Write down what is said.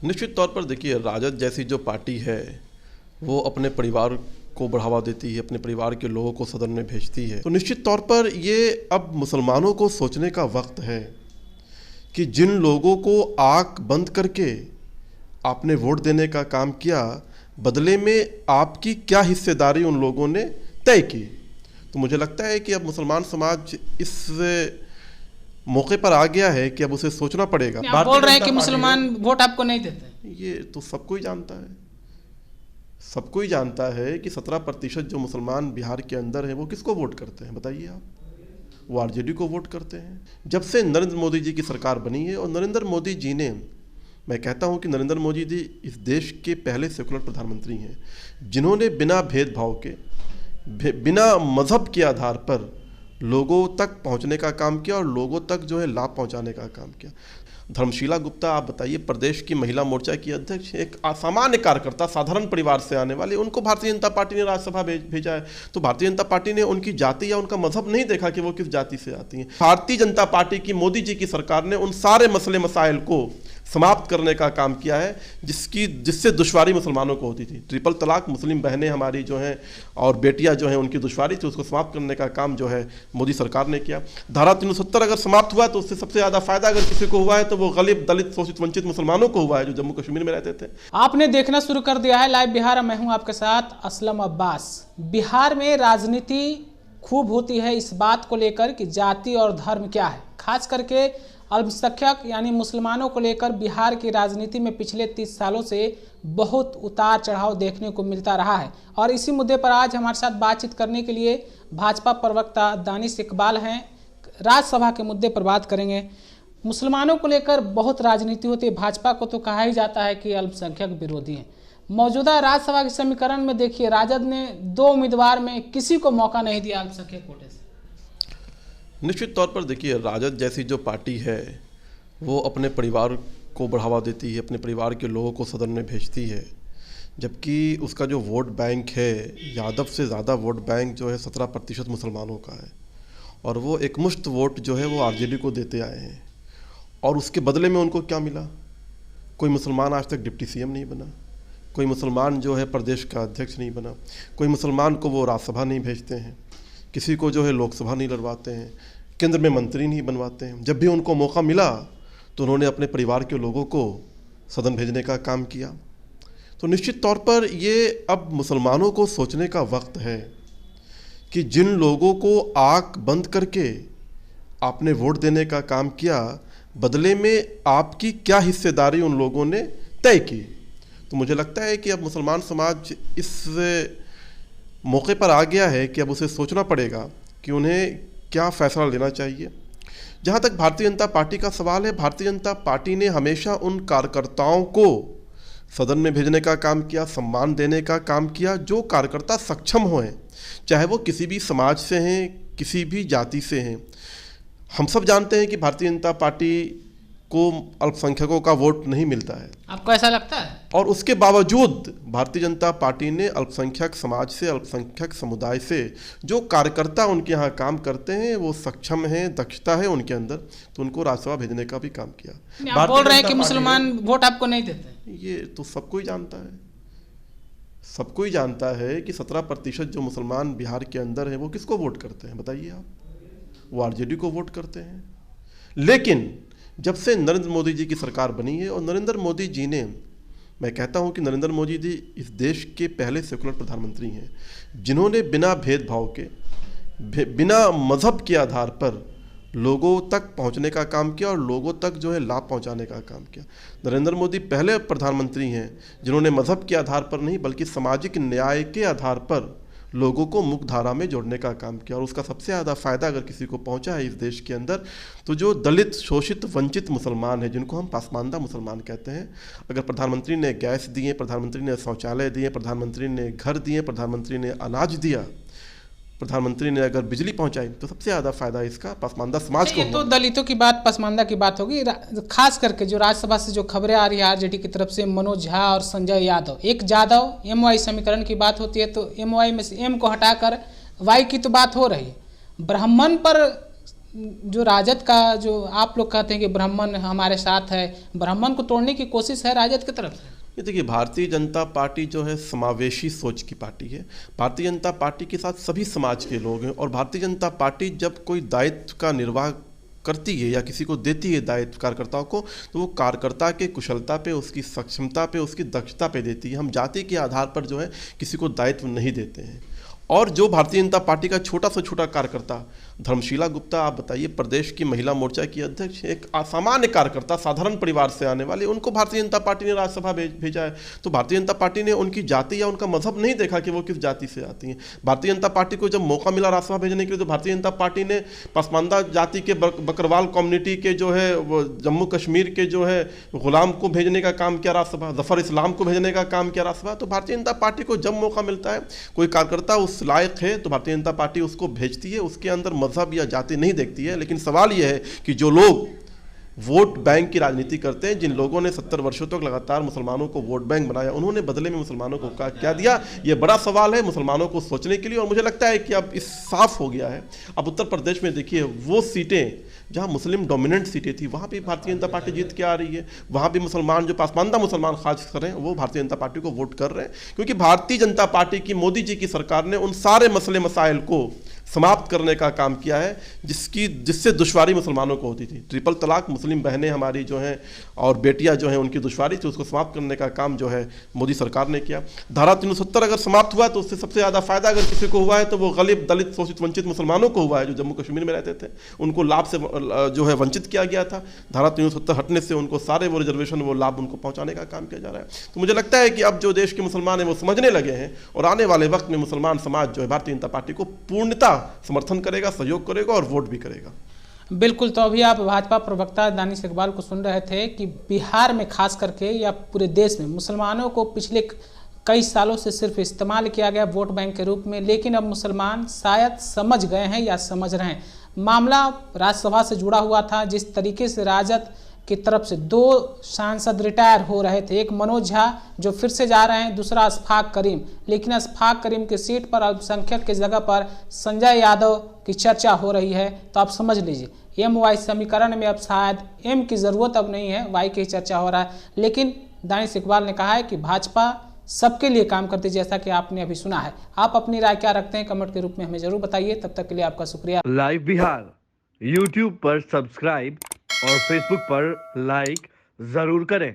निश्चित तौर पर देखिए, राजद जैसी जो पार्टी है वो अपने परिवार को बढ़ावा देती है, अपने परिवार के लोगों को सदन में भेजती है। तो निश्चित तौर पर ये अब मुसलमानों को सोचने का वक्त है कि जिन लोगों को आंख बंद करके आपने वोट देने का काम किया, बदले में आपकी क्या हिस्सेदारी उन लोगों ने तय की। तो मुझे लगता है कि अब मुसलमान समाज इस मौके पर आ गया है कि अब उसे सोचना पड़ेगा। आप बोल रहे हैं कि मुसलमान वोट आपको नहीं देते। ये तो सबको ही जानता है, सबको ही जानता है कि 17% जो मुसलमान बिहार के अंदर हैं वो किसको वोट करते हैं, बताइए आप। वो आरजेडी को वोट करते हैं। जब से नरेंद्र मोदी जी की सरकार बनी है, और नरेंद्र मोदी जी ने, मैं कहता हूं कि नरेंद्र मोदी जी इस देश के पहले सेकुलर प्रधानमंत्री हैं जिन्होंने बिना भेदभाव के, बिना मजहब के आधार पर लोगों तक पहुंचने का काम किया और लोगों तक जो है लाभ पहुंचाने का काम किया। धर्मशीला गुप्ता, आप बताइए, प्रदेश की महिला मोर्चा की अध्यक्ष, एक सामान्य कार्यकर्ता, साधारण परिवार से आने वाले, उनको भारतीय जनता पार्टी ने राज्यसभा भेजा है। तो भारतीय जनता पार्टी ने उनकी जाति या उनका मजहब नहीं देखा कि वो किस जाति से आती हैं। भारतीय जनता पार्टी की, मोदी जी की सरकार ने उन सारे मसले मसाइल को समाप्त करने का काम किया है जिससे दुश्वारी मुसलमानों को होती थी। ट्रिपल तलाक, मुस्लिम बहनें हमारी जो हैं और बेटियां जो हैं उनकी दुश्वारी थी, उसको समाप्त करने का काम जो है मोदी सरकार ने किया। धारा 370 अगर समाप्त हुआ तो उससे सबसे ज़्यादा फायदा अगर किसी को हुआ है तो वो गरीब, दलित, शोषित, वंचित मुसलमानों को हुआ है जो जम्मू कश्मीर में रहते थे। आपने देखना शुरू कर दिया है लाइव बिहार, मैं हूँ आपके साथ असलम अब्बास। बिहार में राजनीति खूब होती है इस बात को लेकर कि जाति और धर्म क्या है, खास करके अल्पसंख्यक यानी मुसलमानों को लेकर बिहार की राजनीति में पिछले 30 सालों से बहुत उतार चढ़ाव देखने को मिलता रहा है। और इसी मुद्दे पर आज हमारे साथ बातचीत करने के लिए भाजपा प्रवक्ता दानिश इकबाल हैं। राज्यसभा के मुद्दे पर बात करेंगे। मुसलमानों को लेकर बहुत राजनीति होती है। भाजपा को तो कहा ही जाता है कि अल्पसंख्यक विरोधी है। मौजूदा राज्यसभा के समीकरण में देखिए, राजद ने 2 उम्मीदवार में किसी को मौका नहीं दिया अल्पसंख्यक कोटे से। निश्चित तौर पर देखिए, राजद जैसी जो पार्टी है वो अपने परिवार को बढ़ावा देती है, अपने परिवार के लोगों को सदन में भेजती है, जबकि उसका जो वोट बैंक है, यादव से ज़्यादा वोट बैंक जो है 17% मुसलमानों का है। और वो एकमुश्त वोट जो है वो आरजेडी को देते आए हैं। और उसके बदले में उनको क्या मिला? कोई मुसलमान आज तक डिप्टी सीएम नहीं बना, कोई मुसलमान जो है प्रदेश का अध्यक्ष नहीं बना, कोई मुसलमान को वो राज्यसभा नहीं भेजते हैं, किसी को जो है लोकसभा नहीं लड़वाते हैं, केंद्र में मंत्री नहीं बनवाते हैं। जब भी उनको मौका मिला तो उन्होंने अपने परिवार के लोगों को सदन भेजने का काम किया। तो निश्चित तौर पर ये अब मुसलमानों को सोचने का वक्त है कि जिन लोगों को आंख बंद करके आपने वोट देने का काम किया, बदले में आपकी क्या हिस्सेदारी उन लोगों ने तय की। तो मुझे लगता है कि अब मुसलमान समाज इस मौके पर आ गया है कि अब उसे सोचना पड़ेगा कि उन्हें क्या फैसला लेना चाहिए। जहाँ तक भारतीय जनता पार्टी का सवाल है, भारतीय जनता पार्टी ने हमेशा उन कार्यकर्ताओं को सदन में भेजने का काम किया, सम्मान देने का काम किया जो कार्यकर्ता सक्षम हों, चाहे वो किसी भी समाज से हैं, किसी भी जाति से हैं। हम सब जानते हैं कि भारतीय जनता पार्टी को अल्पसंख्यकों का वोट नहीं मिलता है। आपको ऐसा लगता है? और उसके बावजूद भारतीय जनता पार्टी ने अल्पसंख्यक समाज से, अल्पसंख्यक समुदाय से जो कार्यकर्ता उनके यहाँ काम करते हैं वो सक्षम हैं, दक्षता है उनके अंदर, तो उनको राज्यसभा भेजने का भी काम किया। आप बोल रहे हैं कि मुसलमान वोट आपको नहीं देते। ये तो सबको ही जानता है, सबको ही जानता है कि 17% जो मुसलमान बिहार के अंदर है वो किसको वोट करते हैं, बताइए आप। वो आरजेडी को वोट करते हैं। लेकिन जब से नरेंद्र मोदी जी की सरकार बनी है, और नरेंद्र मोदी जी ने, मैं कहता हूं कि नरेंद्र मोदी जी इस देश के पहले सेकुलर प्रधानमंत्री हैं जिन्होंने बिना भेदभाव के, बिना मजहब के आधार पर लोगों तक पहुंचने का काम किया और लोगों तक जो है लाभ पहुंचाने का काम किया। नरेंद्र मोदी पहले प्रधानमंत्री हैं जिन्होंने मजहब के आधार पर नहीं बल्कि सामाजिक न्याय के आधार पर लोगों को मुख्य धारा में जोड़ने का काम किया। और उसका सबसे ज़्यादा फायदा अगर किसी को पहुंचा है इस देश के अंदर तो जो दलित, शोषित, वंचित मुसलमान हैं, जिनको हम पासमानदा मुसलमान कहते हैं। अगर प्रधानमंत्री ने गैस दिए, प्रधानमंत्री ने शौचालय दिए, प्रधानमंत्री ने घर दिए, प्रधानमंत्री ने अनाज दिया, प्रधानमंत्री ने अगर बिजली पहुंचाई, तो सबसे ज़्यादा फायदा इसका पसमानदा समाज को। ये तो दलितों की बात, पसमानदा की बात होगी। खास करके जो राज्यसभा से जो खबरें आ रही है आरजेडी की तरफ से, मनोज झा और संजय यादव, एक यादव एमवाई समीकरण की बात होती है तो एमवाई में से एम को हटाकर वाई की तो बात हो रही है। ब्राह्मण पर जो राजद का जो आप लोग कहते हैं कि ब्राह्मण हमारे साथ है, ब्राह्मण को तोड़ने की कोशिश है राजद की तरफ से? ये देखिए, भारतीय जनता पार्टी जो है समावेशी सोच की पार्टी है। भारतीय जनता पार्टी के साथ सभी समाज के लोग हैं, और भारतीय जनता पार्टी जब कोई दायित्व का निर्वाह करती है या किसी को देती है दायित्व कार्यकर्ताओं को, तो वो कार्यकर्ता के कुशलता पे, उसकी सक्षमता पे, उसकी दक्षता पे देती है। हम जाति के आधार पर जो है किसी को दायित्व नहीं देते हैं। और जो भारतीय जनता पार्टी का छोटा से छोटा कार्यकर्ता धर्मशीला गुप्ता, आप बताइए, प्रदेश की महिला मोर्चा की अध्यक्ष, एक असामान्य कार्यकर्ता, साधारण परिवार से आने वाले, उनको भारतीय जनता पार्टी ने राज्यसभा भेजा है। तो भारतीय जनता पार्टी ने उनकी जाति या उनका मजहब नहीं देखा कि वो किस जाति से आती हैं। भारतीय जनता पार्टी को जब मौका मिला राज्यसभा भेजने के लिए, तो भारतीय जनता पार्टी ने पसमानदा जाति के बकरवाल कम्युनिटी के जो है वो जम्मू कश्मीर के जो है गुलाम को भेजने का काम किया राज्यसभा, जफर इस्लाम को भेजने का काम किया राज्यसभा। तो भारतीय जनता पार्टी को जब मौका मिलता है, कोई कार्यकर्ता उस लायक है, तो भारतीय जनता पार्टी उसको भेजती है। उसके अंदर मजहब या जाति नहीं देखती है। लेकिन सवाल यह है कि जो लोग वोट बैंक की राजनीति करते हैं, जिन लोगों ने 70 वर्षों तक लगातार मुसलमानों को वोट बैंक बनाया, उन्होंने बदले में मुसलमानों को क्या दिया? ये बड़ा सवाल है मुसलमानों को सोचने के लिए। और मुझे लगता है कि अब इस साफ हो गया है। अब उत्तर प्रदेश में देखिए, वो सीटें जहां मुस्लिम डोमिनेंट सीटें थी, वहां भी भारतीय जनता पार्टी जीत के आ रही है। वहां भी मुसलमान, जो पासमानदा मुसलमान खास कर रहे हैं, वो भारतीय जनता पार्टी को वोट कर रहे हैं, क्योंकि भारतीय जनता पार्टी की, मोदी जी की सरकार ने उन सारे मसले मसाइल को समाप्त करने का काम किया है जिससे दुश्वारी मुसलमानों को होती थी। ट्रिपल तलाक, मुस्लिम बहनें हमारी जो हैं और बेटियां जो हैं, उनकी दुश्वारी थी, उसको समाप्त करने का काम जो है मोदी सरकार ने किया। धारा 370 अगर समाप्त हुआ तो उससे सबसे ज़्यादा फायदा अगर किसी को हुआ है तो वो गरीब, दलित, शोषित, वंचित मुसलमानों को हुआ है, जो जम्मू कश्मीर में रहते थे। उनको लाभ से जो है वंचित किया गया था। धारा 370 हटने से उनको सारे वो रिजर्वेशन, वो लाभ उनको पहुँचाने का काम किया जा रहा है। तो मुझे लगता है कि अब जो देश के मुसलमान हैं वो समझने लगे हैं, और आने वाले वक्त में मुसलमान समाज जो है भारतीय जनता पार्टी को पूर्णतः समर्थन करेगा, सहयोग करेगा और वोट भी करेगा। बिल्कुल। तो अभी आप भाजपा प्रवक्ता दानिश इकबाल को सुन रहे थे कि बिहार में खास करके या पूरे देश में मुसलमानों को पिछले कई सालों से सिर्फ इस्तेमाल किया गया वोट बैंक के रूप में, लेकिन अब मुसलमान शायद समझ गए हैं या समझ रहे हैं। मामला राज्यसभा से जुड़ा हुआ था। जिस तरीके से राजद की तरफ से 2 सांसद रिटायर हो रहे थे, एक मनोज झा जो फिर से जा रहे हैं, दूसरा अशफाक करीम, लेकिन अशफाक करीम की सीट पर अल्पसंख्यक की जगह पर संजय यादव की चर्चा हो रही है। तो आप समझ लीजिए MY समीकरण में अब शायद M की ज़रूरत अब नहीं है, Y की चर्चा हो रहा है। लेकिन दानिश इकबाल ने कहा है कि भाजपा सबके लिए काम करती है, जैसा कि आपने अभी सुना है। आप अपनी राय क्या रखते हैं कमेंट के रूप में हमें जरूर बताइए। तब तक के लिए आपका शुक्रिया। लाइव बिहार YouTube पर सब्सक्राइब और Facebook पर लाइक जरूर करें।